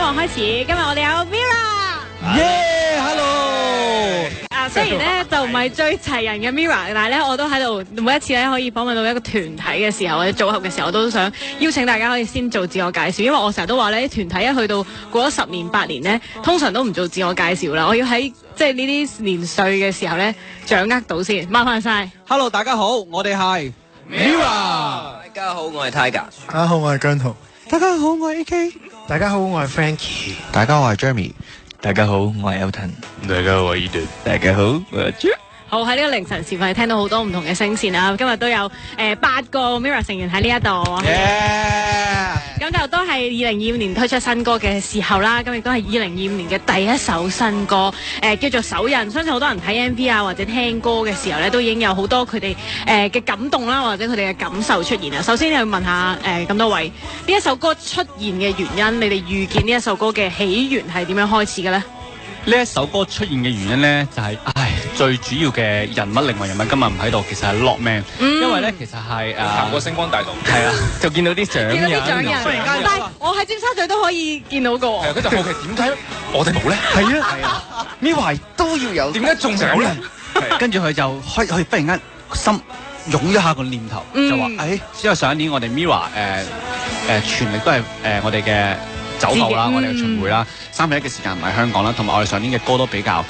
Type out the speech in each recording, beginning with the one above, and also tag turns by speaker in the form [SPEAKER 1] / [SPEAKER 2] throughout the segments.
[SPEAKER 1] 樂開始。今日我哋有
[SPEAKER 2] Mirror。Hello。
[SPEAKER 1] 雖然咧就唔係最齊人嘅 Mirror， 但係咧我都喺度每一次咧可以訪問到一個團體嘅時候或者組合嘅時候，我都想邀請大家可以先做自我介紹，因為我成日都話咧團體一去到過咗10年8年咧，通常都唔做自我介紹啦。我要喺即係呢啲年歲嘅時候咧掌握到先，麻煩晒。
[SPEAKER 2] Hello， 大家好，我哋係 Mirror。
[SPEAKER 3] 大家好，我係 Tiger。
[SPEAKER 4] 大家好，我係姜濤。
[SPEAKER 2] 大家好，我係 AK。
[SPEAKER 4] 大家好，我係 Frankie。
[SPEAKER 5] 大家好，我係 Jeremy。
[SPEAKER 6] 大家好，我係 Elton。
[SPEAKER 7] 大家好，我係 Eden。
[SPEAKER 6] 大家好，我係 J。
[SPEAKER 1] 好，喺呢個凌晨時分聽到好多唔同嘅聲線啦，今日都有8個 Mirror 成員喺呢一度。咁就都係2025年推出新歌嘅時候啦，咁亦都係2025年嘅第一首新歌，叫做手印。相信好多人睇 MV 啊或者聽歌嘅時候咧，都已經有好多佢哋嘅感動啦，或者佢哋嘅感受出現啊。首先要問下咁多位，呢一首歌出現嘅原因，你哋預見呢一首歌嘅起源係點樣開始嘅咧？
[SPEAKER 8] 呢一首歌出現嘅原因咧，就係、最主要嘅人物靈魂人物今日唔喺度，其實係 Lockman，因為咧其實係
[SPEAKER 7] 行過星光大道，
[SPEAKER 8] 係啊，就見到啲獎人，
[SPEAKER 1] 但係我喺尖沙咀都可以見到過。
[SPEAKER 7] 係佢就好奇點解我哋冇咧？
[SPEAKER 2] 係啊，Mirror 都要有，
[SPEAKER 7] 點解仲有咧？
[SPEAKER 8] 跟住佢就開忽然間心湧一下個念頭，就話因為上一年我哋 Mirror 全力都係我哋嘅走後啦，我哋嘅巡迴啦，3日1嘅時間唔喺香港啦，同埋我哋上年嘅歌都比較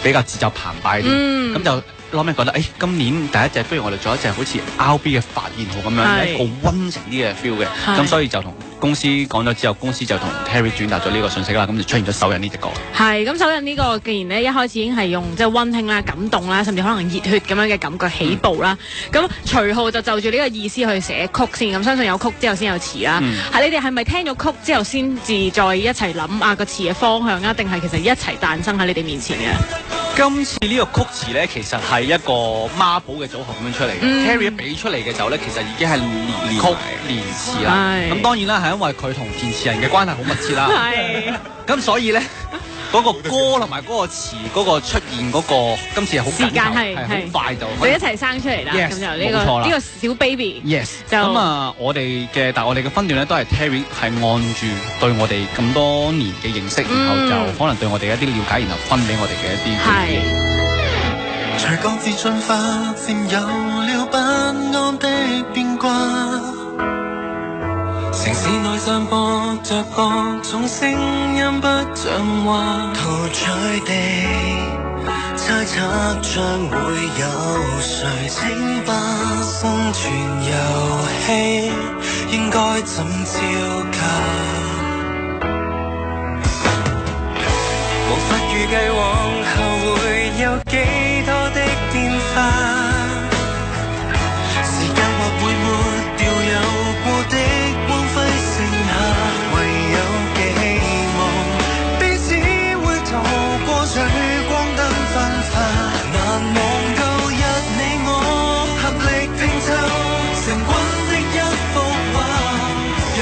[SPEAKER 8] 節奏澎湃啲，咁就攞咩覺得今年第一隻不如我哋做一隻好似 R&B 嘅發現號咁樣，一個溫情啲嘅 feel 嘅，咁所以就同公司講咗之後，公司就同 Terry 轉達咗呢個信息啦，咁就出現咗手印呢隻歌。
[SPEAKER 1] 係咁，手印呢個既然咧一開始已經係用即係溫馨啦、感動啦，甚至可能熱血咁樣嘅感覺起步啦。咁徐浩就就住呢個意思去寫曲先，咁相信有曲之後先有詞啦。係你哋係咪聽咗曲之後先至再一齊諗個詞嘅方向啊？定係其實一齊誕生喺你哋面前嘅？
[SPEAKER 8] 今次呢個曲詞咧，其實係一個孖寶嘅組合咁樣出嚟嘅。Terry 一俾出嚟嘅時候咧，其實已經係連曲連詞啦。咁當然啦，係因為佢同填詞人嘅關係好密切啦。咁所以咧，嗰個歌同埋嗰個詞嗰個出現嗰個今次係好時間係好快就
[SPEAKER 1] 一齊生出嚟啦。咁就呢個小 baby。
[SPEAKER 8] Yes。咁我哋嘅分段咧都係 Terry 係按住對我哋咁多年嘅認識，然後就可能對我哋一啲了解，然後分俾我哋嘅一啲記憶。
[SPEAKER 9] 隨各自進化，漸有了不安的變卦。城市內散播着各種聲音，不像話。陶醉地猜測將會有誰稱霸生存遊戲，應該怎招架？無法預計往後會有幾多的變化，時間或會抹掉有過的光輝剩下，唯有寄望彼此會逃過聚光燈分化，難忘舊日你我合力拼湊成軍的一幅畫。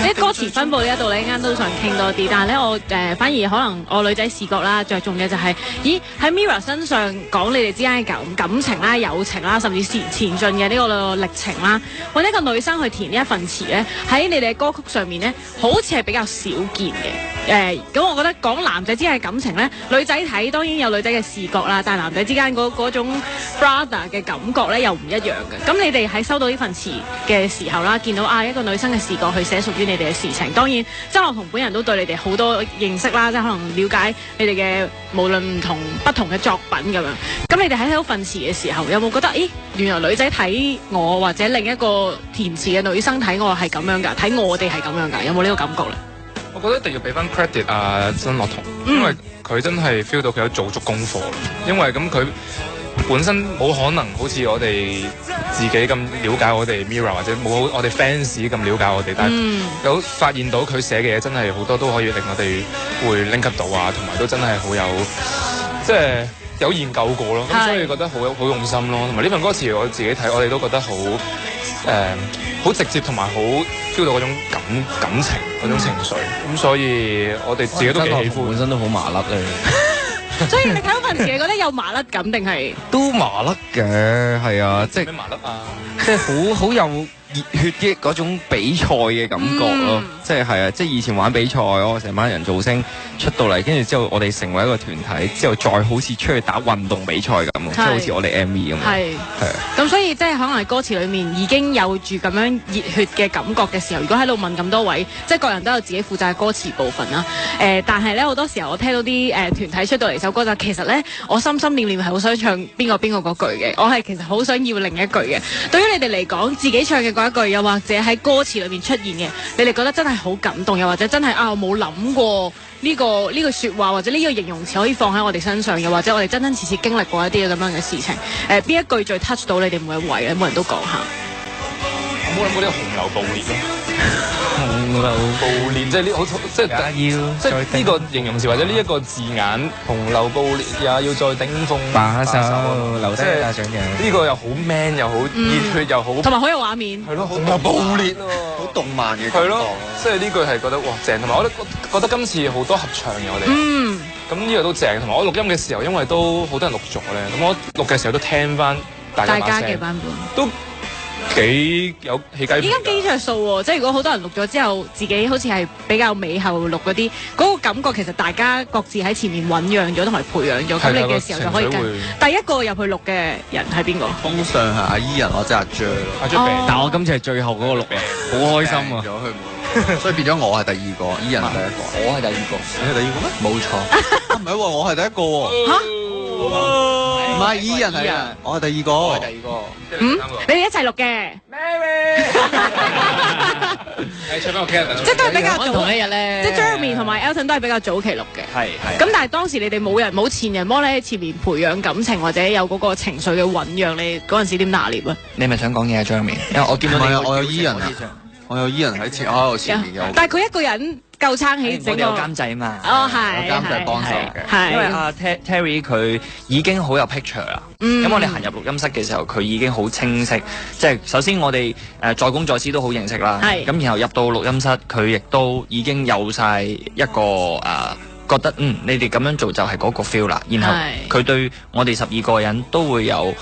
[SPEAKER 1] 啲歌詞分佈呢一度咧，一間都想傾多啲，但係咧我反而可能我女仔視覺啦，着重嘅就係、喺 Mirror 身上講你哋之間嘅感情啦、友情啦，甚至前進嘅呢個歷程啦，揾一個女生去填呢一份詞咧，喺你哋嘅歌曲上面咧，好似係比較少見嘅。咁我覺得講男仔之間嘅感情咧，女仔睇當然有女仔嘅視覺啦，但係男仔之間嗰種 brother 嘅感覺咧又唔一樣嘅。咁你哋喺收到呢份詞嘅時候啦，見到一個女生嘅視覺去寫屬於你哋嘅事情，當然周樂彤本人都對你哋好多認識啦，即係可能了解你哋嘅無論不同嘅作品咁樣。咁你哋喺睇到份詞嘅時候，有冇覺得原來女仔睇我或者另一個填詞嘅女生睇我係咁樣㗎，睇我哋係咁樣㗎，有冇呢個感覺咧？
[SPEAKER 7] 我覺得一定要俾翻 credit 曾樂彤，因為佢真係 feel 到佢有做足功課，因為咁佢本身冇可能好似我哋自己咁了解我哋 Mirror， 或者冇我哋 fans 咁了解我哋，但係有發現到佢寫嘅嘢真係好多都可以令我哋會 link up 到啊，同埋都真係好有即係有研究過咯，咁所以覺得好用心咯，同埋呢份歌詞我自己睇，我哋都覺得好直接，同埋好 feel 到嗰種感情嗰種情緒，咁所以我哋自己都幾喜歡。
[SPEAKER 5] 本身都好麻甩咧。
[SPEAKER 1] 所以你睇到份詞，你覺得有麻甩感定係？
[SPEAKER 5] 都麻甩嘅，係啊，即係
[SPEAKER 7] 咩麻甩啊？
[SPEAKER 5] 即係好有熱血嘅嗰種比賽嘅感覺咯，即係係啊，即係以前玩比賽，我成班人造星出到嚟，跟住之後我哋成為一個團體，之後再好似出去打運動比賽咁，即係好似我哋 MV 咁。係
[SPEAKER 1] 咁所以即係可能喺歌詞裏面已經有住咁樣熱血嘅感覺嘅時候，如果喺度問咁多位，即係個人都有自己負責嘅歌詞部分啦。但係咧好多時候我聽到啲團體出到嚟首歌就其實咧我心心念念係好想唱邊個嗰句嘅，我係其實好想要另一句嘅。對於你哋嚟講，自己唱嘅嗰一句，又或者喺歌詞裏面出現嘅，你哋覺得真係好感動，又或者真係我冇諗過呢句説話或者呢個形容詞可以放喺我哋身上，又或者我哋真真切切經歷過一啲咁樣嘅事情。邊一句最 touch 到你哋每一位咧？每人都講下。
[SPEAKER 7] 我冇諗過呢個洪流暴烈咯。洪流暴烈即係呢好即係呢個形容詞或者呢一個字眼，洪流暴烈也要再頂峰把守留低大獎嘅。呢個又好 man 又好熱血又好，同
[SPEAKER 1] 埋好有畫面。
[SPEAKER 7] 係咯，洪流暴烈喎，
[SPEAKER 5] 好動漫嘅感覺。
[SPEAKER 7] 係咯，即係呢句係覺得哇正，同埋我覺得今次好多合唱嘅我哋。咁呢個都正，同埋我錄音嘅時候，因為都好多人錄咗咧，咁我錄嘅時候都聽翻大家嘅版本都。幾有起雞皮，依家
[SPEAKER 1] 機着數喎，即係如果好多人錄咗之後，自己好似係比較尾後錄嗰啲，嗰個感覺其實大家各自喺前面醖釀咗同埋培養咗，咁你嘅時候就可以跟。第一個入去錄嘅人係邊個？
[SPEAKER 5] 通常係阿伊人或者阿 Jer
[SPEAKER 7] 阿 Jer，
[SPEAKER 2] 但我今次係最後嗰個錄嘅，好開心啊！
[SPEAKER 5] 所以變咗我係第二個，伊人係第一個，我係第二個，你係第二個咩？冇錯，唔係喎，我係第一個喎。嚇？唔係伊人係啊，我係第二個，我係第二個。
[SPEAKER 1] 你哋一齊錄嘅。
[SPEAKER 7] 唱俾我聽啊！
[SPEAKER 1] 即係都係比較早
[SPEAKER 2] 同一日咧，
[SPEAKER 1] 即係 Jeremy 同埋 Elton 都係比較早期錄嘅。係。咁但係當時你哋冇前人幫你喺前面培養感情或者有嗰個情緒嘅醖釀，你嗰陣時點拿捏啊？
[SPEAKER 5] 你咪想講嘢啊 Jeremy？因為我見到你，我有伊人啊，我有伊人喺前面嘅。
[SPEAKER 1] 但係佢一個人夠撐起整個。
[SPEAKER 5] 我哋有監製嘛？
[SPEAKER 1] 哦，係。
[SPEAKER 5] 有監製幫手嘅。
[SPEAKER 1] 係。
[SPEAKER 5] 因為阿 Terry 佢已經好有 picture 啦。咁我哋行入錄音室嘅時候，佢已經好清晰。即係首先我哋在公在私都好認識啦。係。咁然後入到錄音室，佢亦都已經有晒一個覺得你哋咁樣做就係嗰個 feel 啦。然後佢對我哋12個人都會有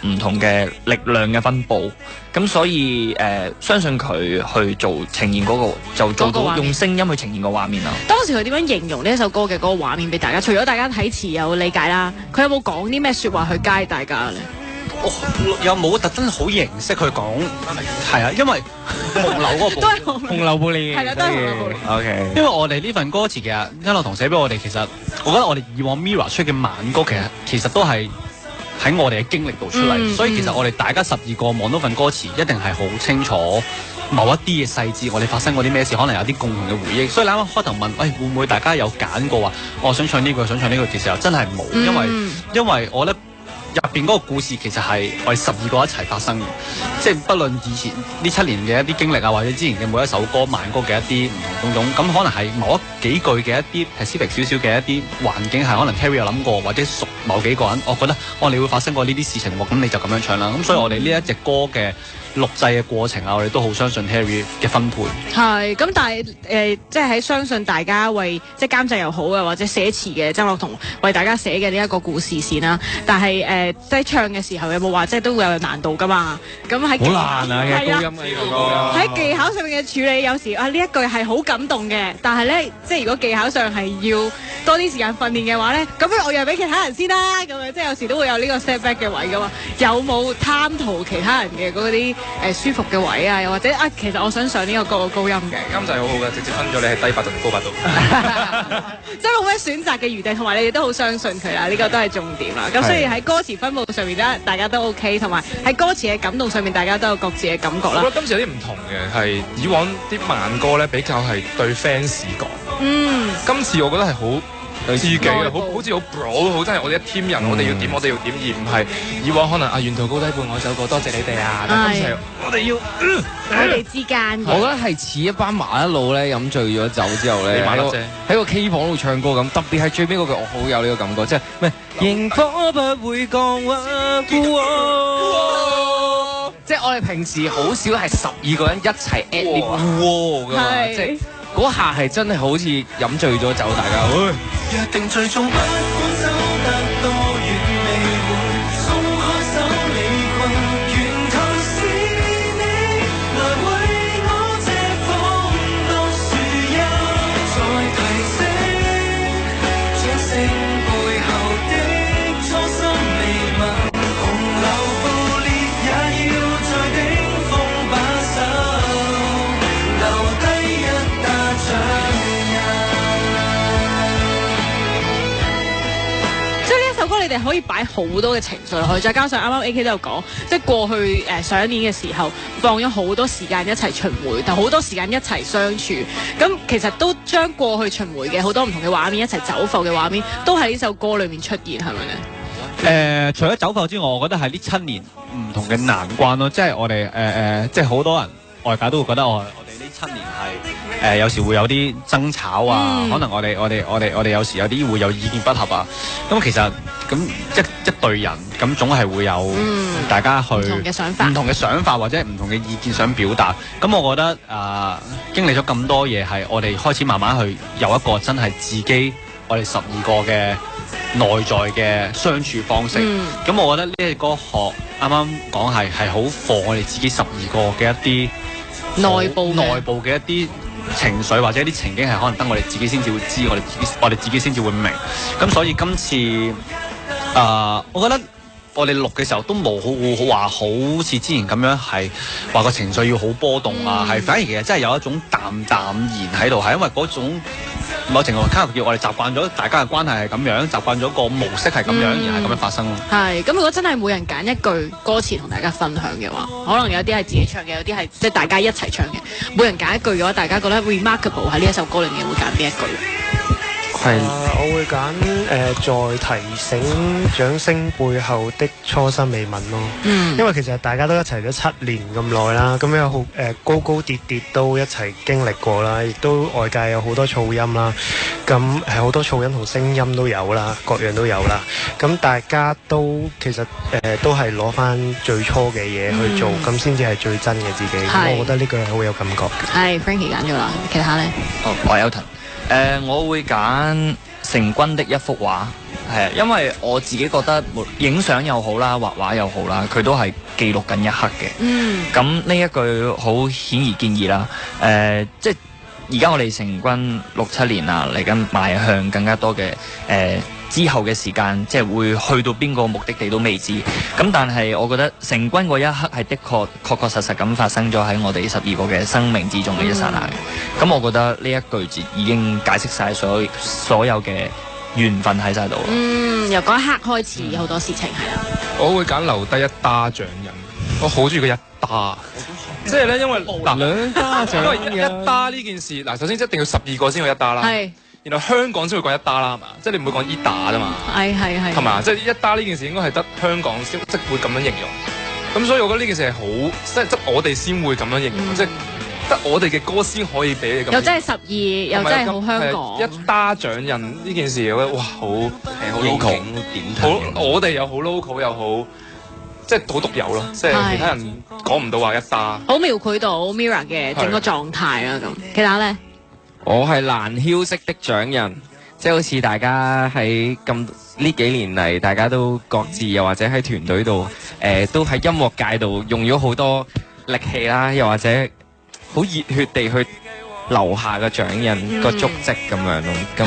[SPEAKER 5] 唔同嘅力量嘅分佈。咁所以相信佢去做呈現嗰個就做到用聲音去呈現個畫面啦。
[SPEAKER 1] 當時佢點樣形容呢一首歌嘅嗰個畫面俾大家？除咗大家睇詞有理解啦，佢有冇講啲咩説話去guide大家咧？
[SPEAKER 8] 有冇特登好形式去講？係啊，因為洪流嗰個
[SPEAKER 1] 都係
[SPEAKER 2] 洪流暴烈，
[SPEAKER 1] 係啦，都係洪流暴烈。
[SPEAKER 5] OK。因
[SPEAKER 8] 為我哋呢份歌詞其實一樂同寫俾我哋，其實我覺得我哋以往 Mirror 出嘅慢歌其實都係喺我哋嘅經歷度出嚟，所以其實我哋大家12個望到份歌詞，一定係好清楚某一啲嘅細節，我哋發生過啲咩事，可能有啲共同嘅回憶。所以啱啱開頭問，會唔會大家有揀過話，我想唱呢句，想唱呢句？其實真係冇，因為我覺得入邊嗰個故事其實係我哋12個一齊發生嘅，即係不論以前呢7年嘅一啲經歷啊，或者之前嘅每一首歌慢歌嘅一啲唔同種種，咁可能係某幾句嘅一啲 specific 少少嘅一啲環境係可能 Terry 有諗過，或者熟某幾個人，我覺得你會發生過呢啲事情喎，咁你就咁樣唱啦。咁所以我哋呢一隻歌嘅錄製嘅過程啊，我哋都好相信 Terry 嘅分配。
[SPEAKER 1] 係咁，但係即係喺相信大家為即係監製又好嘅，或者寫詞嘅曾樂彤為大家寫嘅呢一個故事線啦。但係即係唱嘅時候有冇話即係都會有難度㗎嘛？咁喺
[SPEAKER 2] 好難啊嘅高音呢個歌。
[SPEAKER 1] 喺技巧上面嘅處理，有時呢一句係好感動嘅，但係咧即係如果技巧上係要多啲時間訓練嘅話咧，咁不如我讓俾其他人先啦。咁樣即係有時都會有呢個 step back 嘅位㗎嘛。有冇貪圖其他人嘅嗰啲舒服嘅位啊？又或者其實我想上呢個歌高音嘅。監
[SPEAKER 7] 製好好嘅，直接分咗你係低8度高8度。
[SPEAKER 1] 即係冇咩選擇嘅餘地，同埋你哋都好相信佢啦，呢個都係重點啦。咁所以喺歌詞分佈上面咧，大家都 OK， 同埋喺歌詞嘅感動上面，大家都有各自嘅感覺啦。
[SPEAKER 7] 我覺得今次有啲唔同嘅，係以往啲慢歌咧比較係對 fans 講。今次我覺得係好自己啊，好似好 bro， 好真係我哋一 team 人，我哋要點，而唔係以往可能沿途高低伴我走過，多謝你哋啊。但今次我哋要
[SPEAKER 1] 我哋之間，
[SPEAKER 2] 我覺得係似一班麻甩佬咧飲醉咗酒之後咧喺個 K 房度唱歌咁，特別係最尾嗰句我好有呢個感覺，即係咩？螢火不會降溫，即係我哋平時好少係12個人一齊 at 呢個㗎嘛，即係嗰下係真係好似飲醉咗酒，大家。
[SPEAKER 9] 約定最終不管走得多遠，未會鬆開手離群，源頭是你，
[SPEAKER 1] 可以擺好多嘅情緒落去，再加上啱啱 AK 都有講，即係過去上一年嘅時候放咗好多時間一齊巡迴，但好多時間一齊相處，咁其實都將過去巡迴嘅好多唔同嘅畫面一齊走埠嘅畫面，都喺呢首歌裏面出現，係咪咧？
[SPEAKER 8] 除咗走埠之外，我覺得係呢7年唔同嘅難關咯，即係我哋即係好多人外界都會覺得我哋呢7年係有時會有啲爭吵啊，可能我哋有時有啲會有意見不合啊。咁其實咁一隊人咁總係會有大家去唔同嘅想法或者唔同嘅意見想表達。咁我覺得經歷咗咁多嘢，係我哋開始慢慢去有一個真係自己我哋12個嘅內在嘅相處方式。咁我覺得呢隻歌學啱啱講係好放我哋自己12個嘅一啲內部嘅一啲情緒或者一啲情景係可能得我哋自己先至會知，我哋自己先至會明。咁所以今次我覺得我哋錄嘅時候都冇話好似之前咁樣係話個情緒要好波動啊，係反而其實真係有一種淡然喺度，係因為嗰種某程度上叫我哋習慣咗大家嘅關係係咁樣，習慣咗個模式係咁樣，而係咁樣發生咯。係
[SPEAKER 1] 咁，如果真係每人揀一句歌詞同大家分享嘅話，可能有啲係自己唱嘅，有啲係即係大家一齊唱嘅。每人揀一句嘅話，大家覺得 remarkable 喺呢一首歌裏面會揀邊一句？
[SPEAKER 4] 我會揀在提醒掌聲背後的初心未泯咯。因為其實大家都一齊咗7年咁耐啦，咁有好高高跌跌都一齊經歷過啦，亦都外界有好多噪音啦，咁好多噪音同聲音都有啦，各樣都有啦。咁大家都其實都係攞翻最初嘅嘢去做，咁先至係最真嘅自己。我覺得呢句係好有感覺嘅。係
[SPEAKER 1] Frankie 揀咗啦，其他咧？
[SPEAKER 5] 我係 Elton。我會揀成軍的一幅畫，係因為我自己覺得影相又好啦，畫畫又好啦，佢都係記錄緊一刻嘅。咁呢一句好顯而見義啦。即係而家我哋成軍6、7年啦，嚟緊邁向更加多嘅之後嘅時間，即係會去到邊個目的地都未知。咁但係我覺得成軍嗰一刻係的確確實實咁發生咗喺我哋12個嘅生命之中嘅一剎那嘅。咁我覺得呢一句字已經解釋晒所有嘅緣分喺晒度。
[SPEAKER 1] 由嗰一刻開始好多事情係啦。
[SPEAKER 7] 我會揀留低一打掌印，我好中意個一打。即係咧，因為兩打掌印，因為一打呢件事首先一定要12個先會一打啦。然後香港先會講一打啦，係嘛？即係你唔會講伊打啫嘛。係。係嘛？即係一打呢件事應該係得香港先即會咁樣形容。咁所以我覺得呢件事係好，即我哋先會咁樣形容，即係得我哋嘅歌先可以俾你咁。又真係12，又真係好香港。一打掌印呢件事，我覺得哇好 local， 好我哋又好 local 又好，即係好獨有咯。即係其他人講唔到話一打。好描繪到 Mirror 嘅整個狀態啦咁。其他咧？
[SPEAKER 2] 我係難僥識的掌印，即係好似大家喺呢幾年嚟，大家都各自又或者喺團隊度，都喺音樂界度用咗好多力氣啦，又或者好熱血地去留下個掌印、個足跡咁樣咯。咁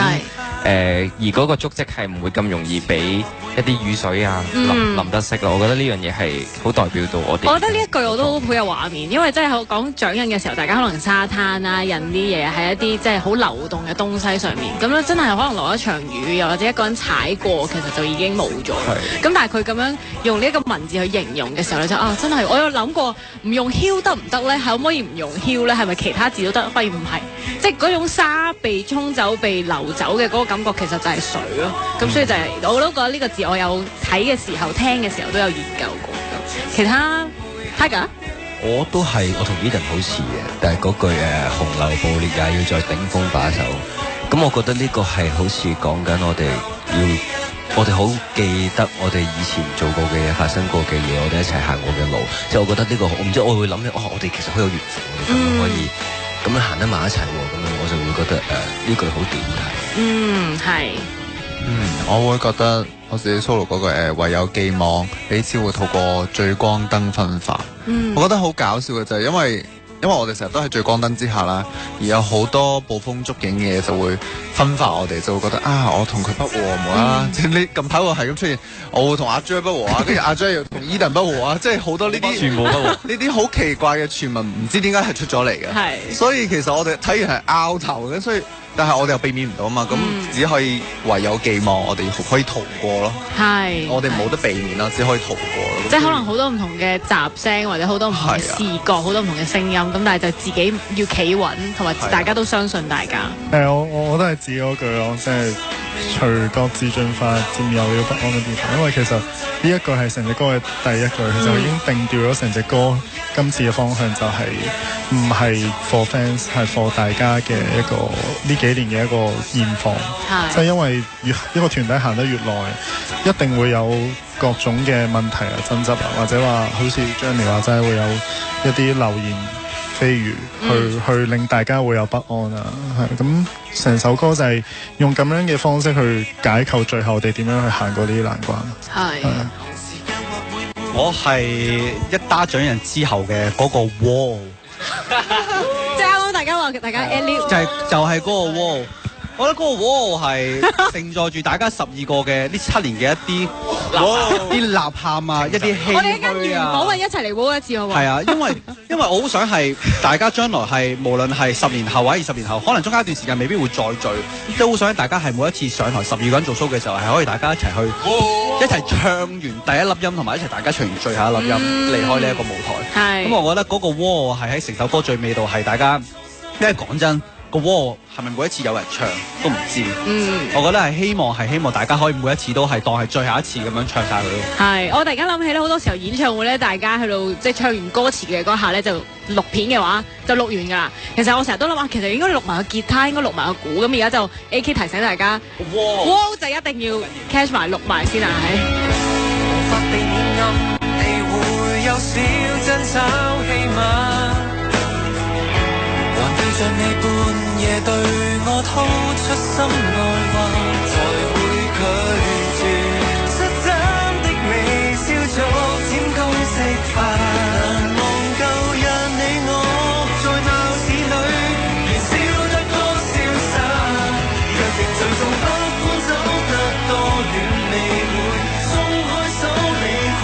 [SPEAKER 2] 而嗰個足跡係唔會咁容易俾一啲雨水啊淋得熄咯。我覺得呢樣嘢係好代表到我哋。我覺得呢一句我都好有畫面，因為真係講掌印嘅時候，大家可能沙灘啊印啲嘢喺一啲即係好流動嘅東西上面，咁咧真係可能落一場雨，又或者一個人踩過，其實就已經冇咗。咁但係佢咁樣用呢一個文字去形容嘅時候咧，就真係我有諗過唔用囂得唔得咧？可唔可以唔用囂咧？係咪其他字都得？發現唔係，即係嗰種沙被沖走、被流走嘅嗰個感覺，其實就係水咯。咁所以就係我都覺得呢個字我有睇嘅時候、聽嘅時候都有研究過。其他 Tiger，
[SPEAKER 10] 我都係我同 Eden 好似嘅，但係嗰句洪流暴烈也要在頂峰把守。咁我覺得呢個係好似講緊我哋好記得我哋以前做過嘅嘢、發生過嘅嘢，我哋一齊行過嘅路。即係我覺得呢個我唔知，我會諗起我哋其實好有緣分，我哋咁樣可以咁樣行得埋一齊喎。咁樣我就會覺得呢句好點題。
[SPEAKER 1] 係。
[SPEAKER 11] 我會覺得我自己 solo 嗰句唯有寄望彼此會透過聚光燈分化。我覺得好搞笑嘅就係因為我哋成日都喺聚光燈之下啦，而有好多捕風捉影嘅嘢就會分化我哋，就會覺得我同佢不和冇啦，即係你近排會係咁出現，我會同阿 J 不和啊，跟住阿 J 又同 Eden 不和啊，即係好多呢啲全部不和，呢啲好奇怪嘅傳聞，唔知點解係出咗嚟嘅。所以其實我哋睇完係拗頭嘅，所以但係我哋又避免唔到啊嘛，咁只可以唯有寄望我哋可以逃過咯。
[SPEAKER 1] 係，
[SPEAKER 11] 我哋冇得避免啦，只可以逃過咯。
[SPEAKER 1] 即係可能好多唔同嘅雜聲，或者好多唔同嘅視覺，好多唔同嘅聲音，咁但係就自己要企穩，同埋大家都相信大家。
[SPEAKER 12] 我都係指嗰句咯，即係隨各自進化，佔有了不安嘅地方。因為其實呢一句係成隻歌嘅第一句，其實已經定調咗成隻歌今次嘅方向就係唔係 for fans， 係 for 大家嘅一個呢幾年嘅一個現況。即係因為一個團體行得越耐，一定會有各種嘅問題啊、爭執啊，或者話好似Jenny話齋會有一啲流言蜚語去令大家會有不安啊。係咁，成首歌就係用咁樣嘅方式去解構最後我哋點樣去行過呢啲難關。係。
[SPEAKER 8] 我係一打獎人之後嘅嗰個 wall，
[SPEAKER 1] 即係啱啱大家話大家 at least
[SPEAKER 8] 就係嗰個 wall。我覺得嗰個 wall 係承載住大家12個嘅呢7年嘅一啲吶喊啊，一啲唏噓啊。
[SPEAKER 1] 我哋一間元寶一齊嚟 wall 一次好唔好？
[SPEAKER 8] 係啊，因為我好想係大家將來係無論係10年後或者20年後，可能中間一段時間未必會再聚，都好想大家係每一次上台12個人做 show 嘅時候，係可以大家一齊去一齊唱完第一粒音，同埋一齊大家唱完最後一粒音，離開呢一個舞台。咁我覺得嗰個 wall 係喺成首歌最尾度係大家，因為講真。個 wall 係咪每一次有人唱都唔知？我覺得係希望大家可以每一次都係當係最後一次咁樣唱晒佢咯。
[SPEAKER 1] 係，我突然間諗起咧，好多時候演唱會咧，大家去到即係唱完歌詞嘅嗰下咧，就錄片嘅話就錄完㗎啦。其實我成日都諗其實應該錄埋個吉他，應該錄埋個鼓。咁而家就 AK 提醒大家 wall 就一定要 catch 埋錄埋先啊！
[SPEAKER 9] 對着你半夜對我掏出心內話，才會拒絕。失真的微笑逐漸共食飯，難忘舊日你我在鬧市裏，燃燒得多瀟灑。若情隨從不管走得多遠，未會鬆開手離群。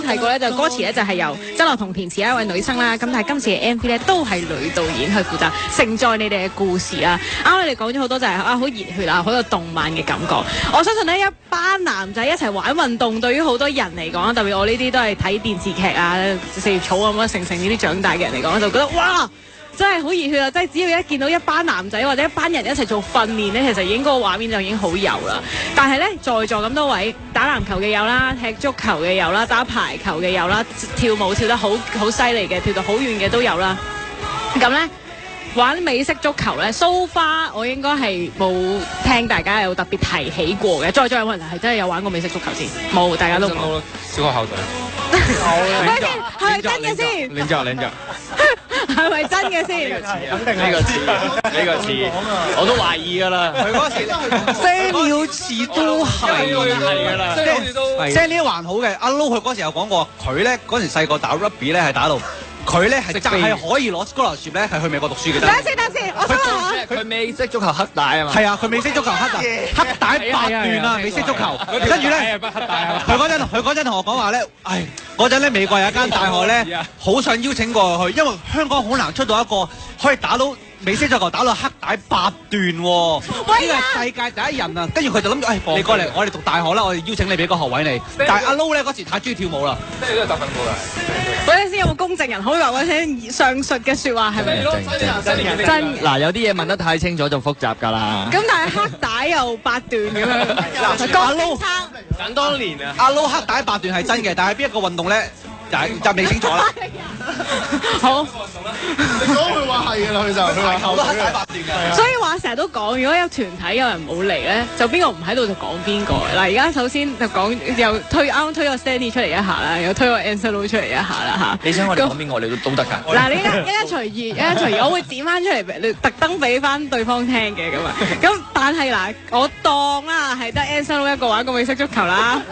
[SPEAKER 1] 提過咧就歌詞咧就係由曾樂彤填詞一位女生啦，咁但係今次嘅 MV 咧都係女導演去負責承載你哋嘅故事啦。啱你哋講咗好多就係好熱血啊，好有動漫嘅感覺。我相信呢，一班男仔一齊玩運動，對於好多人嚟講，特別我呢啲都係睇電視劇啊、四葉草咁成呢啲長大嘅人嚟講，就覺得哇！真係好熱血啊！即係只要一見到一班男仔或者一班人一齊做訓練咧，其實已經嗰個畫面就已經好油啦。但係咧，在座咁多位打籃球嘅有啦，踢足球嘅有啦，打排球嘅有啦，跳舞跳得好犀利嘅，跳到好遠嘅都有啦。咁咧玩美式足球咧，so far我應該係冇聽大家有特別提起過嘅。在座有冇人係真係有玩過美式足球先？冇，大家都冇。
[SPEAKER 7] 小學校隊。
[SPEAKER 1] 係咪真嘅先？
[SPEAKER 7] 領着。
[SPEAKER 1] 係咪真嘅先？
[SPEAKER 5] 肯定呢個字，我都懷疑㗎啦。佢嗰時些秒字都係㗎啦，
[SPEAKER 8] 即係呢啲還好嘅。阿 Lo 佢嗰時有講過，佢咧嗰時細個打 rugby 咧係打到。佢咧係真係可以攞 scholarship 咧係去美國讀書嘅。等先，我想話
[SPEAKER 5] 佢美式足球黑帶啊嘛。
[SPEAKER 8] 係啊，佢美式足球黑帶8段啊，美式足球。跟住咧，佢嗰陣同我講話咧，嗰陣咧美國有一間大學咧，好想邀請過去，因為香港好難出到一個可以打到美式足球打到黑帶8段喎，呢個係世界第一人啊！跟住佢就諗住，你過嚟，我哋讀大學啦，我哋邀請你俾個學位你。但係阿 Lo 咧嗰時太中意跳舞啦，
[SPEAKER 7] 即係呢個集訓過㗎。
[SPEAKER 1] 嗰陣時有冇公證人可以話我聽上述嘅説話係咪？真
[SPEAKER 5] 嗱，有啲嘢問得太清楚就複雜㗎啦。
[SPEAKER 1] 咁但係黑帶又8段咁樣，
[SPEAKER 8] 阿 Lo
[SPEAKER 5] 想當年啊，
[SPEAKER 8] 阿 Lo 黑帶8段係真嘅，但係邊一個運動咧就未清楚啦。
[SPEAKER 1] 好。
[SPEAKER 11] 你講佢話係㗎啦，佢話後腿嘅。
[SPEAKER 1] 所以話成日都講，如果有團體有人冇嚟咧，就邊個唔喺度就講邊個。嗱，而家首先就講又啱啱推個 Stanley 出嚟一下啦，又推個 Angelo 出嚟一下啦嚇。
[SPEAKER 5] 你想我哋講邊個，我哋都得㗎。
[SPEAKER 1] 嗱，你一隨意，一隨意，我會剪翻出嚟，你特登俾翻對方聽嘅咁啊。咁但係嗱，我當啦係得 Angelo 一個玩個美式足球啦，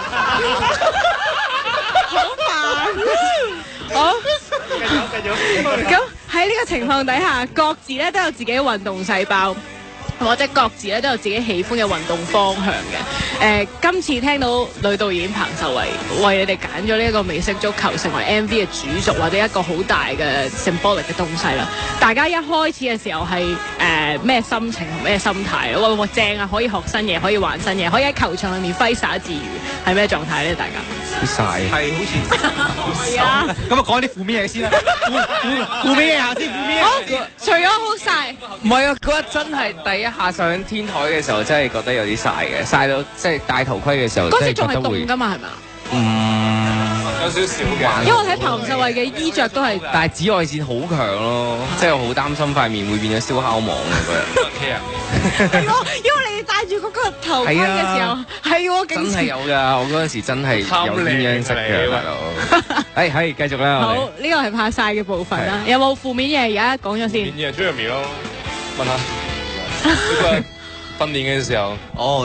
[SPEAKER 1] 好煩，好。咁喺呢個情況底下，各自咧都有自己嘅運動細胞，或者各自咧都有自己喜歡嘅運動方向嘅。今次聽到女導演彭秀慧為你哋揀咗呢一個美式足球成為 MV 嘅主軸，或者一個好大嘅 symbolic 嘅東西啦。大家一開始嘅時候係咩心情同咩心態？哇正啊！可以學新嘢，可以玩新嘢，可以喺球場裏面揮灑自如，係咩狀態咧？大家
[SPEAKER 2] 好晒，
[SPEAKER 8] 係好似
[SPEAKER 1] 係啊！
[SPEAKER 8] 咁啊，講啲負面嘢先啦，負面嘢下先，負面嘢。
[SPEAKER 1] 除咗好晒，
[SPEAKER 2] 唔係啊！嗰日真係第一下上天台嘅時候，真係覺得有啲晒嘅，晒到即係戴頭盔嘅時候，
[SPEAKER 1] 嗰時仲係凍㗎嘛，係咪？
[SPEAKER 7] 有少少嘅。
[SPEAKER 1] 因為我睇彭秀慧嘅衣着都係，
[SPEAKER 2] 但係紫外線好強咯，即係我好擔心塊面會變咗燒烤網啊嗰日。
[SPEAKER 1] 係喎，因為你戴住嗰個頭盔嘅時候，係喎，
[SPEAKER 2] 真係有㗎！我嗰陣時真係有鴛鴦色嘅大佬。係繼續啦。
[SPEAKER 1] 好，呢個係拍晒嘅部分啦。有冇負面嘢？而家講咗先。
[SPEAKER 7] 負面嘢 Jeremy 咯，問下。訓練嘅時候，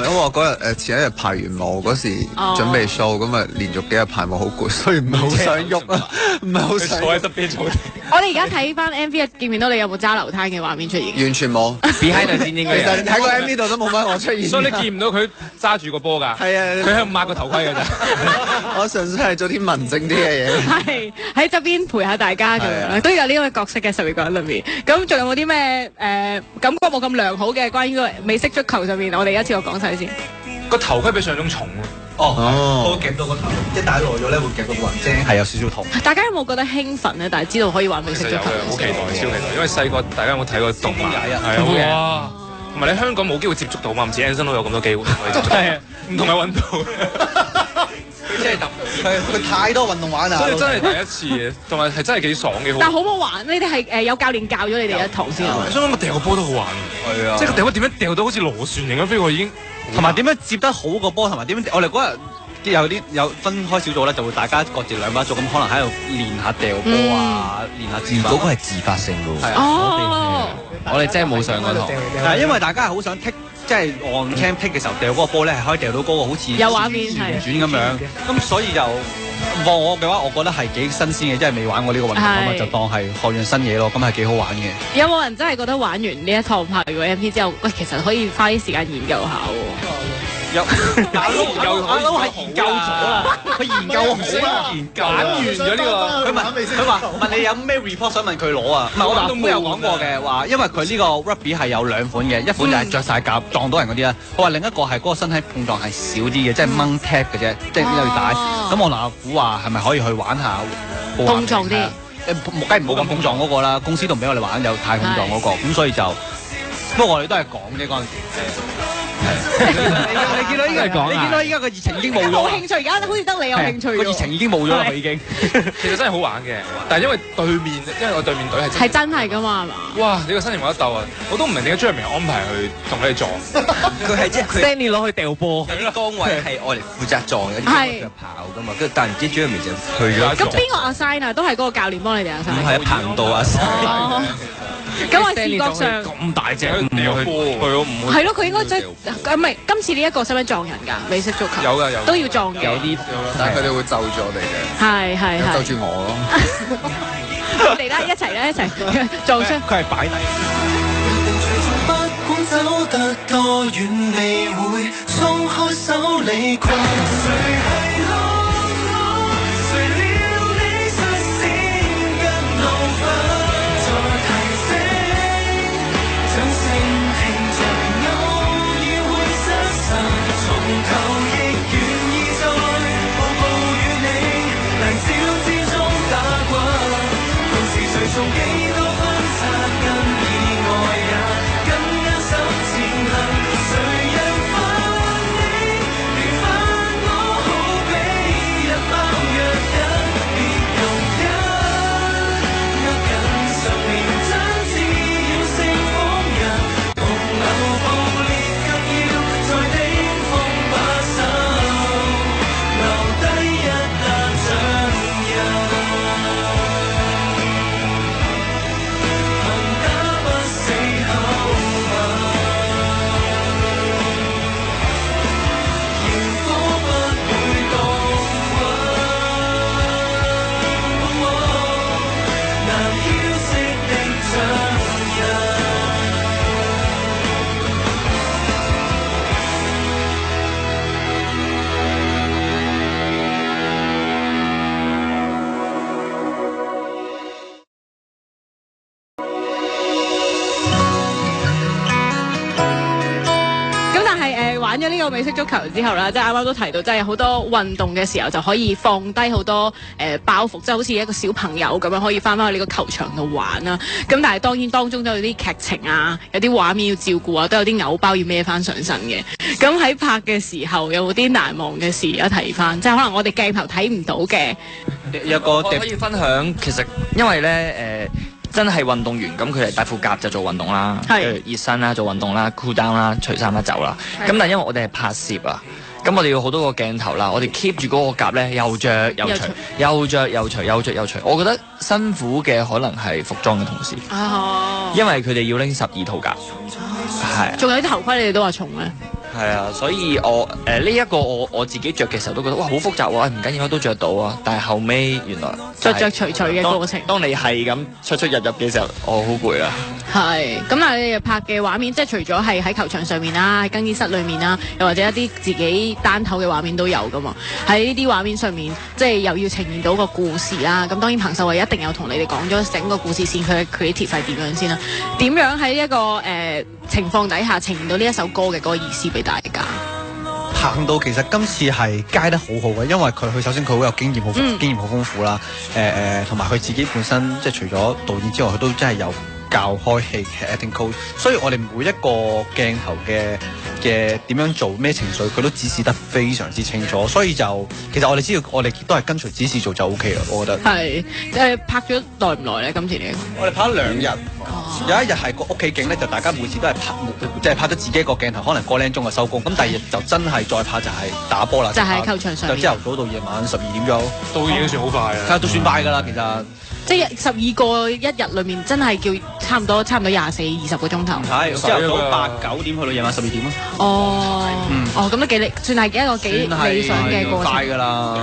[SPEAKER 11] 因為我嗰日前一日排完舞嗰時準備 show，咁啊連續幾日排舞好攰，所以唔係好想喐啊，唔係好想。
[SPEAKER 7] 坐喺側邊做。
[SPEAKER 1] 我哋而家睇翻 MV 見唔見到你有冇揸流灘嘅畫面出現？
[SPEAKER 11] 完全冇
[SPEAKER 2] ，behind 度先應該。
[SPEAKER 11] 其實睇個 MV 度都冇乜我出現。
[SPEAKER 7] 所以你見唔到佢揸住個波㗎？係啊，佢喺度抹個頭盔㗎咋。
[SPEAKER 11] 我純粹係做啲文靜啲嘅嘢。
[SPEAKER 1] 係喺側邊陪下大家咁樣，都有呢個角色嘅12個人裏面。咁仲有冇啲咩感覺冇咁良好嘅關於個美式足球上面？我哋一次過講晒先。
[SPEAKER 7] 個頭盔比上種重
[SPEAKER 8] 我夾到個頭，即係戴耐咗咧會夾到個雲精，係有少少痛。
[SPEAKER 1] 大家有冇覺得興奮咧？但係知道可以玩美式足球，
[SPEAKER 7] 好期待，超期待。因為細個大家有冇睇過動漫？係好嘅。同埋你香港冇機會接觸到嘛？唔似 Anson 有咁多機會可以接觸。係唔同嘅運動。
[SPEAKER 8] 即係佢太多運動玩啦，
[SPEAKER 7] 所以真係第一次嘅，同埋係真係幾爽嘅。
[SPEAKER 1] 但係好唔好玩？你哋係有教練教咗你哋一堂先。
[SPEAKER 7] 相反，我掉個波都好玩。係啊，即係個掉波點樣掉到好似螺旋形咁飛過已經，
[SPEAKER 8] 同埋點樣接得好個波，同埋點樣我哋嗰日有分開小組咧，就會大家各自兩把組，咁可能喺度練下掉波啊，練下接。
[SPEAKER 10] 嗰個係自發性㗎喎。
[SPEAKER 2] 我哋真係冇上過堂。
[SPEAKER 8] 係因為大家係好想剔。即係on cam pick 嘅時候掉嗰個波咧，係可以掉到嗰個好似
[SPEAKER 1] 有畫面
[SPEAKER 8] 旋轉咁樣，咁所以就我嘅話，我覺得係幾新鮮嘅，即係未玩過呢個運動啊嘛，就當係學樣新嘢咯，咁係幾好玩嘅。
[SPEAKER 1] 有冇人真係覺得玩完呢一套拍完個 MP 之後，喂，其實可以花啲時間研究下喎？
[SPEAKER 8] 阿撈係研究咗啦，佢研究好啦，揀完咗呢個。佢話問你有咩 report 想問佢攞啊？唔係我都有講過嘅，話因為佢呢個 rugby 係有兩款嘅，一款就係着晒甲撞到人嗰啲啦。我話另一個係嗰個身體碰撞係少啲嘅，即係掹 tag 嘅啫，即係有帶。咁我嗱估話係咪可以去玩下
[SPEAKER 1] 碰撞啲？
[SPEAKER 8] 梗係唔好咁碰撞嗰個啦，公司都唔俾我哋玩有太碰撞嗰個，咁所以就不過我哋都係講啫嗰陣時。你見到依家講，你見到依家個熱情已經冇咗。
[SPEAKER 1] 冇興趣，而家好似得你有興趣。
[SPEAKER 8] 個熱情已經冇咗啦，佢已經。
[SPEAKER 7] 其實真係好玩嘅，但係因為我對面隊係
[SPEAKER 1] 真係㗎嘛，係嘛？
[SPEAKER 7] 哇！你個身形冇得鬥啊！我都唔明點解 Jeremy 安排去同你哋撞。
[SPEAKER 10] 佢係即係
[SPEAKER 2] Stanley 攞去掉波，
[SPEAKER 10] 有啲崗位係愛嚟負責撞，有啲係跑㗎嘛。跟住但唔知 Jeremy 就去咗。
[SPEAKER 1] 咁邊個 assign 啊？都係嗰個教練幫你哋 assign。
[SPEAKER 10] 唔係彭導 assign。
[SPEAKER 1] 咁我視覺上
[SPEAKER 2] 咁大隻掉波，
[SPEAKER 1] 係咯，佢應該唔係今次呢一個使唔使撞人㗎？美式足球
[SPEAKER 7] 有㗎有，
[SPEAKER 1] 都要撞嘅。
[SPEAKER 2] 有啲，
[SPEAKER 11] 但係佢哋會就住我哋嘅。
[SPEAKER 1] 係
[SPEAKER 11] 就住我咯。
[SPEAKER 1] 我哋啦，一齊啦，一齊撞出。
[SPEAKER 8] 佢係擺低。
[SPEAKER 9] 不管走得多遠，你會鬆開手離群。從幾多分拆跟意外也緊握手前行，誰人分你，連分我好
[SPEAKER 1] 但係玩咗呢個美式足球之後啦，即係啱啱都提到，即係好多運動嘅時候就可以放低好多包袱，即係好似一個小朋友咁樣可以翻返去呢個球場度玩啦。咁但係當然當中都有啲劇情啊，有啲畫面要照顧啊，都有啲偶包要孭翻上身嘅。咁喺拍嘅時候有冇啲難忘嘅事而家提翻？即係可能我哋鏡頭睇唔到嘅。
[SPEAKER 5] 有個可以分享，其實因為咧真係運動員，咁佢哋戴副甲就做運動啦，熱身啦，做運動啦 ，cool down 啦，除衫一走啦。咁但係因為我哋係拍攝啊，咁我哋要好多個鏡頭啦，我哋 keep 住嗰個甲咧，又着又除，又着又除，又着又除。我覺得辛苦嘅可能係服裝嘅同事，因為佢哋要拎12套甲，係。仲有啲頭盔，你哋都話重咧。係啊，所以我呢一個我自己着嘅時候都覺得哇好複雜喎，唔緊要都着到啊！但係後尾原來着除嘅過程，當你係咁出入嘅時候，我好攰啊！係咁，但係你哋拍嘅畫面，即係除咗係喺球場上面啦，喺更衣室裏面啦，又或者一啲自己單頭嘅畫面都有噶嘛。喺呢啲畫面上面，即係又要呈現到個故事啦。咁當然彭秀慧一定有同你哋講咗整個故事線，佢嘅 creative 係點樣先啦？點樣喺一個情況底下呈現到呢一首歌嘅嗰個意思俾大家？
[SPEAKER 8] 行到其實今次係街得好好嘅，因為佢首先佢好有經驗，經驗好豐富啦。同埋佢自己本身即係除咗導演之外，佢都真係有教開戲嘅 acting coach，所以我哋每一個鏡頭嘅點樣做咩情緒，佢都指示得非常之清楚。所以就其實我哋知道，我哋都係跟隨指示做就 OK 啦。我覺得係拍咗耐唔耐咧？今次你我哋拍咗2日。有一日係個屋企景咧，就大家每次都係拍咗自己一個鏡頭，可能個零鐘就收工。咁第二日就真係再拍就係打波啦，就係球場上，就朝頭早到夜晚12點鐘，都已經算好快啊！都算快㗎啦，其實。即係12個一日裏面，真係叫差唔多24-20個鐘頭。係朝頭早8、9點去到夜晚12點咯。咁都算係一個幾理想嘅過程。快㗎啦！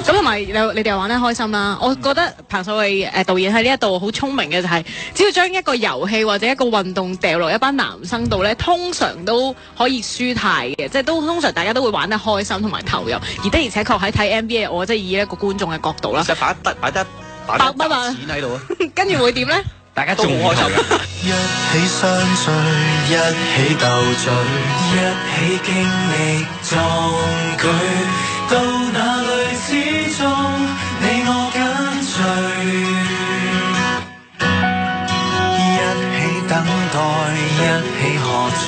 [SPEAKER 8] 咁同埋你哋又玩得開心啦。我覺得彭秀慧導演喺呢一度好聰明嘅就係，只要將一個遊戲或者一個運動掉落一班男生度咧，通常都可以舒泰嘅，即係都通常大家都會玩得開心同埋投入。而的而且確喺睇 NBA，我即係以一個觀眾嘅角度啦，就擺得錢喺度啊！跟住會點咧？大家都好開心。一起相聚，一起鬥嘴，一起經歷壯舉，到哪裏始終你我緊隨，一起等待，一起喝彩，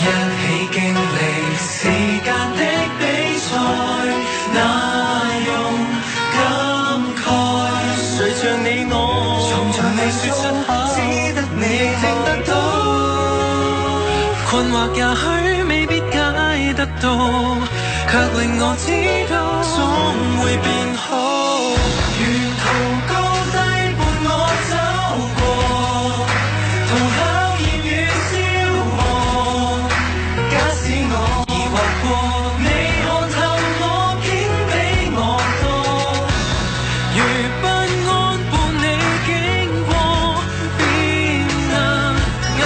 [SPEAKER 8] 一起經歷時間的比賽，哪用感慨？誰像你我，從像你說出口，只得你聽得到，困惑也許未必解得到，卻令我知道總會變好。沿途高低伴我走過，同考驗與消磨。假使我疑惑過，你看透我，竟比我多。如不安伴你經過，變得硬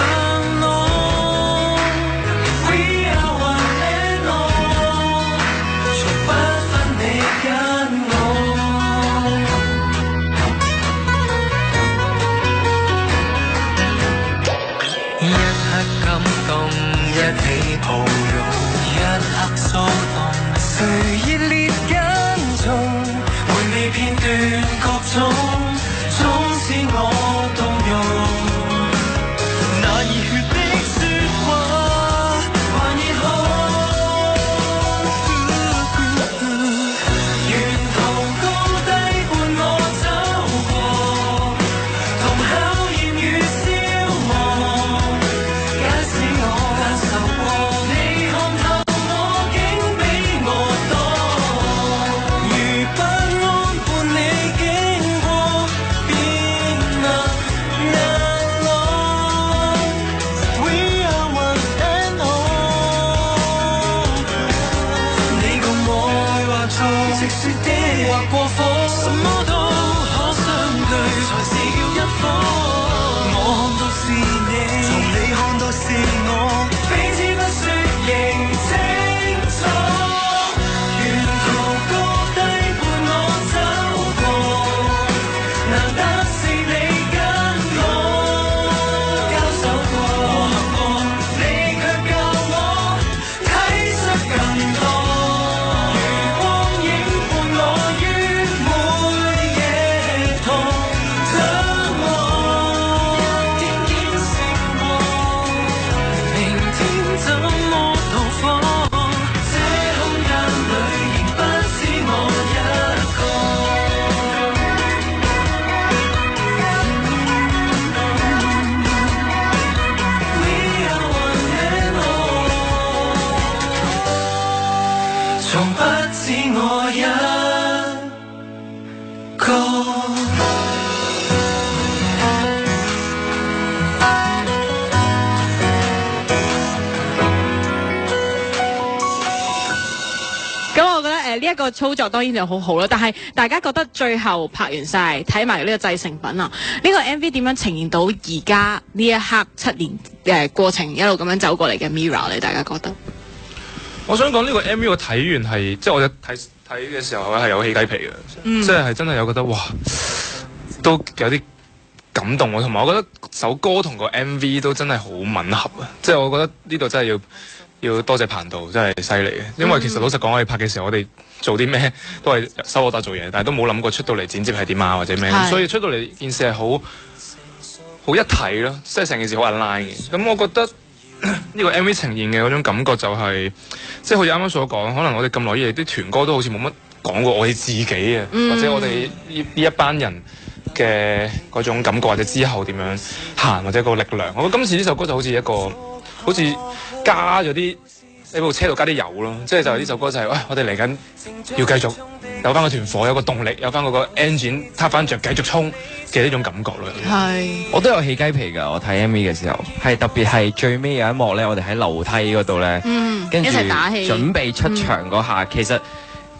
[SPEAKER 8] 朗。We are one and all，從不分你跟我。一刻感動，一起抱擁，一刻騷動，誰熱烈跟蹤？回味片段各種，總使我動容。那熱血的説話，還熱好。沿途高低伴我走過，同考驗與消磨。假使我感受過，你看透我，竟比我多。如不安伴你經過，變得硬朗。We are one and all，你共我愛或錯，直說的或過火，什麼都可相對，才是叫一夥。我看到是你，從你看到是我，彼此不說認清楚。沿途高低伴我走過，難得是你跟我交手過，我行過，你卻教我，
[SPEAKER 9] 只我一個。
[SPEAKER 1] 呢一個操作當然就好好啦，但係大家覺得最後拍完晒睇埋呢個製成品啊，呢個 MV 點樣呈現到而家呢一刻7年過程一路咁樣走過嚟嘅 Mirror 咧？大家覺得？
[SPEAKER 7] 我想講呢個 MV 我睇完係，即係我睇嘅時候係有起雞皮嘅，即係真係有覺得哇，都有啲感動喎。同埋我覺得首歌同個 MV 都真係好吻合啊！即係我覺得呢度真係要多謝彭導，真係犀利嘅。因為其實老實講，我哋拍嘅時候，我哋做啲咩都係收我得做嘢，但係都冇諗過出到嚟剪接係點啊或者咩，所以出到嚟件事係好一體咯，即係成件事好 align 嘅。咁我覺得呢個 MV 呈現嘅嗰種感覺就係，即係好似啱啱所講，可能我哋咁耐以嚟啲團歌都好似冇乜講過我哋自己啊，或者我哋呢一班人嘅嗰種感覺，或者之後點樣行或者個力量。我覺得今次呢首歌就好似一個好似加咗啲喺部車度加啲油咯，即係就係呢首歌就係，我哋嚟緊要繼續有翻個團火，有個動力，有翻嗰個 engine 撻翻着繼續衝嘅呢種感覺咯。
[SPEAKER 2] 係，我都有起雞皮㗎。我睇 MV 嘅時候，係特別係最尾有一幕咧，我哋喺樓梯嗰度咧，跟住
[SPEAKER 1] 一齊打氣
[SPEAKER 2] 準備出場嗰下，其實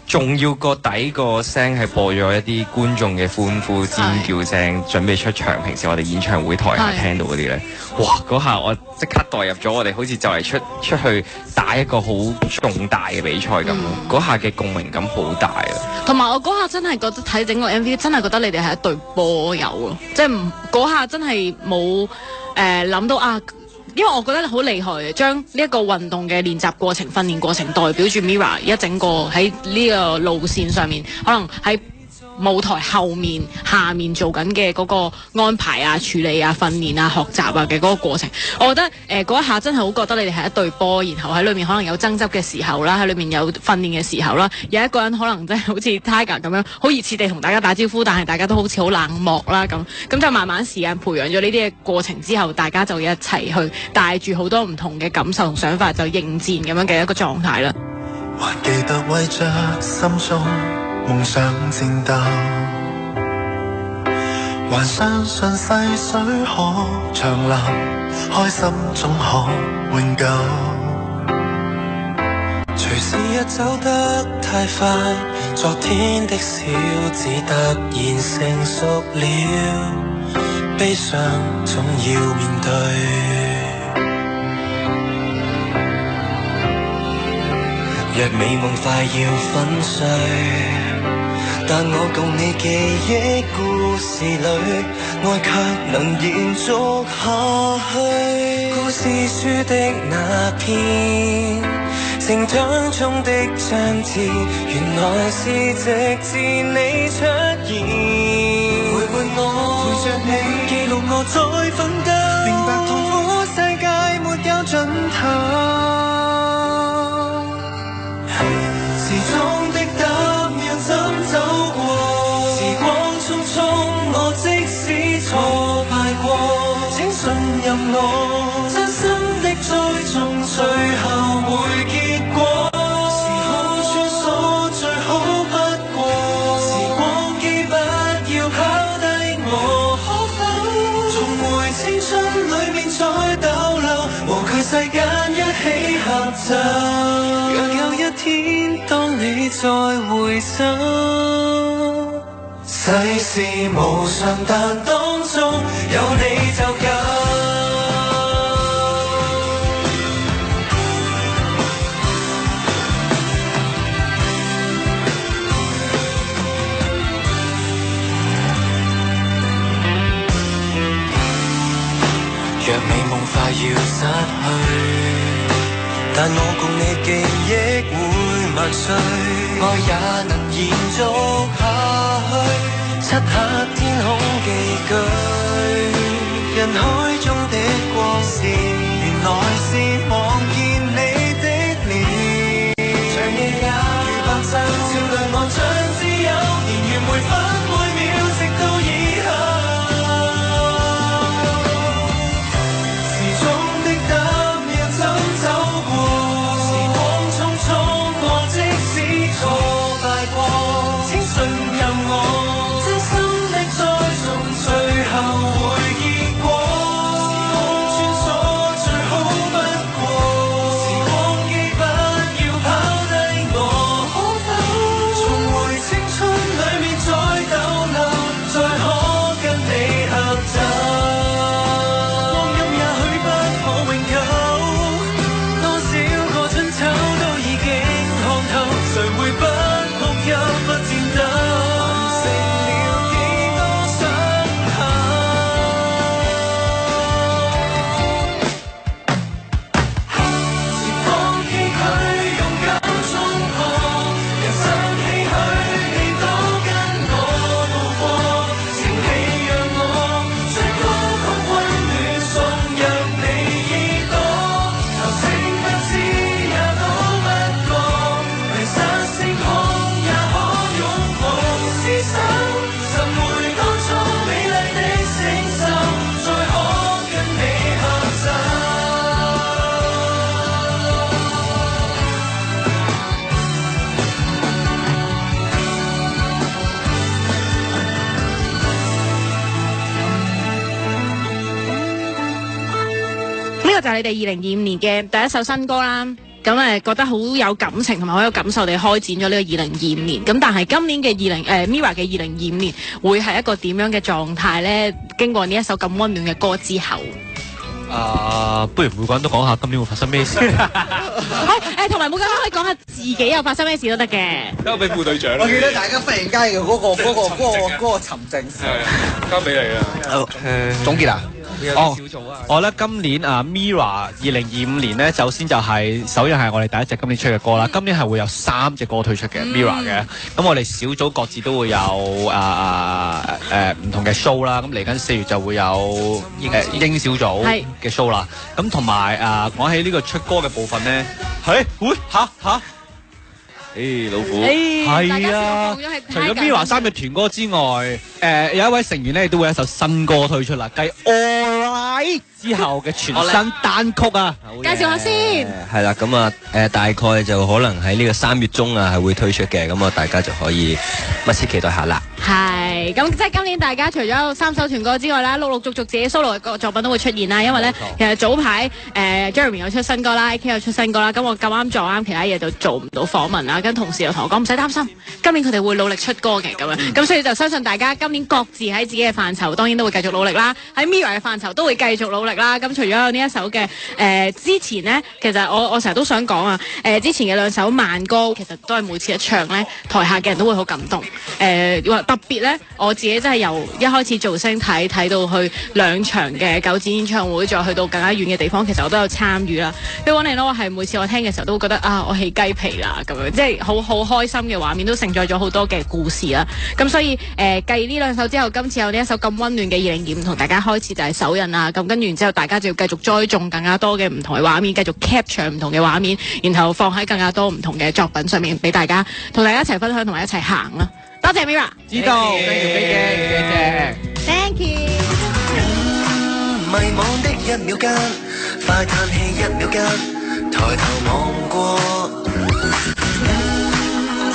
[SPEAKER 2] 仲要個底個聲係播咗一啲觀眾嘅歡呼尖叫聲，準備出場。平時我哋演唱會台下聽到嗰啲咧，哇！嗰下我即刻代入咗我哋好似就嚟出去打一個好重大嘅比賽咁，嗰下嘅共鳴感好大啊！
[SPEAKER 1] 同埋我嗰下真係覺得睇整個 MV 真係覺得你哋係一隊波友咯，即係嗰下真係冇諗到啊！因為我覺得好厲害嘅，將呢一個運動嘅練習過程、訓練過程代表住 Mirror 一整個喺呢個路線上面，可能喺舞台後面、下面做緊嘅嗰個安排啊、處理啊、訓練啊、學習啊嘅嗰個過程，我覺得嗰一下真係好覺得你哋係一隊波，然後喺裏面可能有爭執嘅時候啦，喺裏面有訓練嘅時候啦，有一個人可能真係好似 Tiger 咁樣，好熱切地同大家打招呼，但係大家都好似好冷漠啦咁就慢慢時間培養咗呢啲嘅過程之後，大家就一齊去帶住好多唔同嘅感受同想法就應戰咁樣嘅一個狀態啦。
[SPEAKER 9] 還記得為着心中夢想戰鬥，還相信細水可長流，開心總可永久。隨時日走得太快，昨天的小子突然成熟了，悲傷總要面對。若美夢快要粉碎，但我共你記憶故事裏，愛卻能延續下去。故事書的那篇，成長中的章節，原來是直至你出現，陪伴我，陪着你，記錄我再奮鬥，明白痛苦世界沒有盡頭。時鐘的答要怎走過？時光匆匆，我即使挫敗過，請信任我，真心的栽種最後會結果。時空穿梭最好不過，時光機不要拋低我，可否重回青春裏面再逗留，無懼世間一起合奏。若有一天當你再回首，世事無常，但當中有你就夠。若美夢快要失去，但我共你記憶會萬歲，愛也能延續下去。漆黑天空寄居，人海中的光線，原來是望見你的臉。長夜也如白晝，照亮望像自由，年月每分每秒，直到以後。時鐘的答要怎走過？時光匆匆，我即使錯。
[SPEAKER 1] 就係你哋2025年嘅第一首新歌啦。咁覺得好有感情同埋好有感受地開展咗呢個2025年。咁但係今年嘅Mirror 嘅2025年會係一個點樣嘅狀態咧？經過呢一首咁溫暖嘅歌之後。
[SPEAKER 8] 不如每個人都講下今年會發生咩事。
[SPEAKER 1] 好，同埋每個人都可以講下自己又發生咩事都得嘅。
[SPEAKER 7] 交俾副隊長。
[SPEAKER 13] 我記得大家忽然間嘅嗰個沉靜。
[SPEAKER 7] 交俾你啦。
[SPEAKER 13] 總結啊！
[SPEAKER 8] 我咧今年Mirror 2025年咧，首先就係首先係我哋第一隻今年出嘅歌啦。今年係會有3隻歌推出嘅 Mirror 嘅。咁我哋小組各自都會有唔同嘅 show 啦。咁嚟緊4月就會有英小組嘅 show 啦。咁同埋講起呢個出歌嘅部分咧，嚇！老虎係啊！除咗 Mirror 3嘅團歌之外，有一位成員咧都會有一首新歌推出啦，繼 Alright 之後嘅全新單曲啊！
[SPEAKER 1] 介紹下先。
[SPEAKER 10] 係啦，咁啊大概就可能喺呢個3月中係會推出嘅，咁大家就可以密切期待下啦。
[SPEAKER 1] 係，咁即係今年大家除咗3首團歌之外啦，陸陸續續自己 solo 嘅作品都會出現啦。因為咧，其實早排Jeremy 有出新歌啦 ，AK 有出新歌啦，咁我咁啱撞啱其他嘢就做唔到訪問啦。跟同事又同我講唔使擔心，今年佢哋會努力出歌嘅咁樣。咁所以就相信大家今年各自喺自己嘅範疇，當然都會繼續努力啦。喺 Mirror 嘅範疇都會繼續努力啦。咁除咗有呢一首嘅之前呢，其實我成日都想講啊，之前嘅2首慢歌，其實都係每次一唱咧，台下嘅人都會好感動。特別咧，我自己真係由一開始造星睇到去2場嘅9展演唱會，再去到更加遠嘅地方，其實我都有參與啦。俾我嚟咯，係每次我聽嘅時候都會覺得我起雞皮啦咁樣，即係好開心嘅畫面，都承載咗好多嘅故事啦。咁所以繼呢2首之後，今次有呢一首咁溫暖嘅2025同大家開始就係首印啦。咁跟住然之後，大家就要繼續栽種更加多嘅唔同嘅畫面，繼續 capture 唔同嘅畫面，然後放喺更加多唔同嘅作品上面，俾大家同大家一齊分享同埋一齊行啦。多謝 Mirror，
[SPEAKER 8] 知道，謝謝
[SPEAKER 1] ，Thank you。
[SPEAKER 9] 迷惘的1秒間，快嘆氣1秒間，抬頭望過，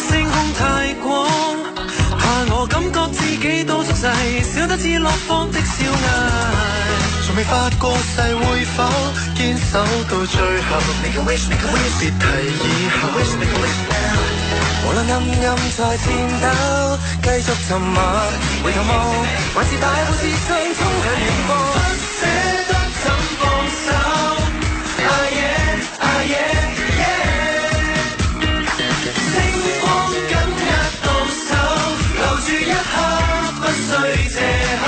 [SPEAKER 9] 星空太廣，怕我感覺自己都縮細，少得知落荒的笑顏，從未發過誓會否堅守到最後，別提以後。無論暗暗在戰鬥，繼續沉默，回頭望，還是大步自信衝向遠方，不捨得怎放手。星光緊握到手，留住一刻不需借口，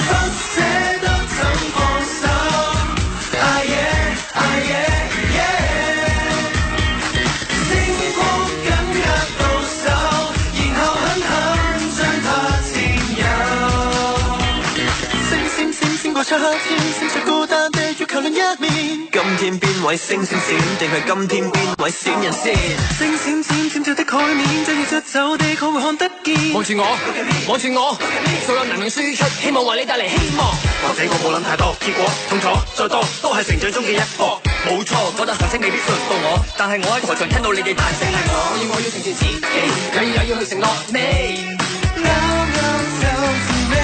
[SPEAKER 9] 不捨得怎放手。出天，閃著孤單的月球另一面。今天邊位星閃閃，定係今天邊位閃人先？星閃閃閃著的海面，將要出走的可會看得見？望住我，望住我，所有能量輸出，希望為你帶嚟希望。或者我冇諗太多，結果痛楚再多，都係成長中嘅一課。冇錯，覺得頭先未必輪到我，但係我喺台上聽到你哋彈聲係我要成全自己，又要去承諾你。啱啱就是你。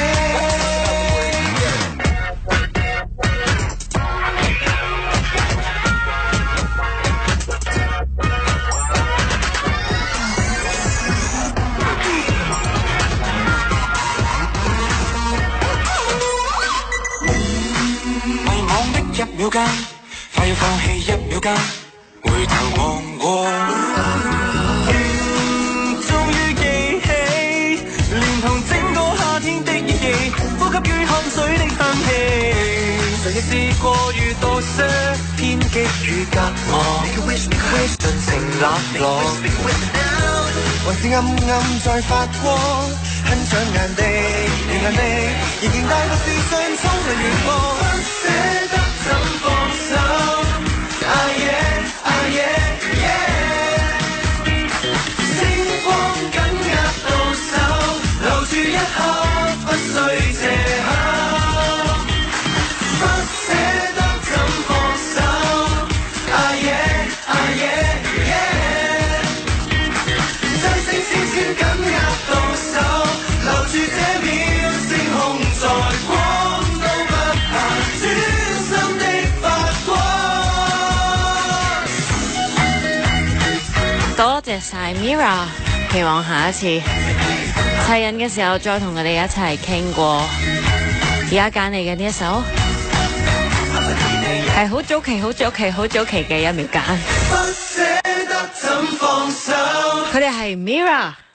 [SPEAKER 9] 1秒間，快要放棄1秒間，回頭望過，終於記起，連同整個夏天的熱氣，呼吸與汗水的香氣。誰亦試過遇到些偏激與隔膜，盡情冷落，還是暗暗在發光，很想眼地，連眼地，仍然帶着自信衝向遠方，不捨得怎放手。星光緊握到手，留住一刻不需借口，不捨得怎放手。將星閃閃緊握到手，留住這秒星空在光都不怕，轉身
[SPEAKER 1] 多謝晒 Mira， 期望下一次齊人嘅時候再同佢哋一齊傾過。而家揀你嘅呢一首係好早期、好早期、好早期嘅一秒間，佢哋係 Mira。